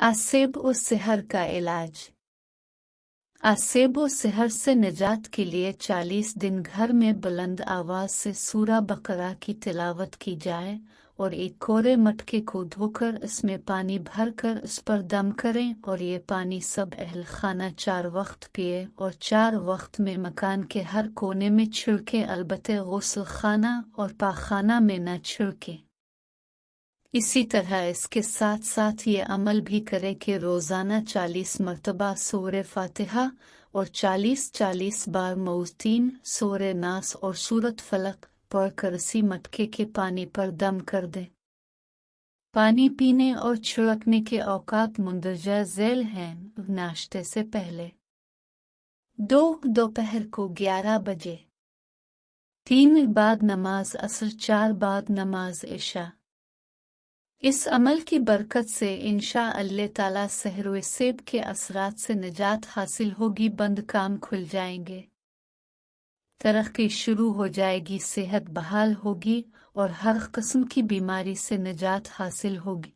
आसेब व सिहर का इलाज। आसेब व सिहर से निजात के लिए 40 दिन घर में बुलंद आवाज से सूरा बकरा की तिलावत की जाए और एक कोरे मटके को धोकर इसमें पानी भरकर इस पर दम करें और ये पानी सब अहल खाना 4 वक्त पिए और 4 वक्त में मकान के हर कोने में छिड़के, अलबत्ते गुस्ल खाना और पाखाना में न छिड़के। इसी तरह इसके साथ साथ ये अमल भी करे कि रोज़ाना 40 मरतबा सूरे फातिहा और 40 बार मौज़तीन, सूरे नास और सूरत फलक पढ़कर इसी मटके के पानी पर दम कर दे। पानी पीने और छिड़कने के औकात मुंदरजा ज़ैल हैं। नाश्ते से पहले 2 दोपहर को 11 बजे, 3 बाद नमाज असर, 4 बाद नमाज इशा। इस अमल की बरकत से इंशाअल्लाह ताला सहर व सेब के असरात से निजात हासिल होगी, बंद काम खुल जाएंगे, तरक्की शुरू हो जाएगी, सेहत बहाल होगी और हर किस्म की बीमारी से निजात हासिल होगी।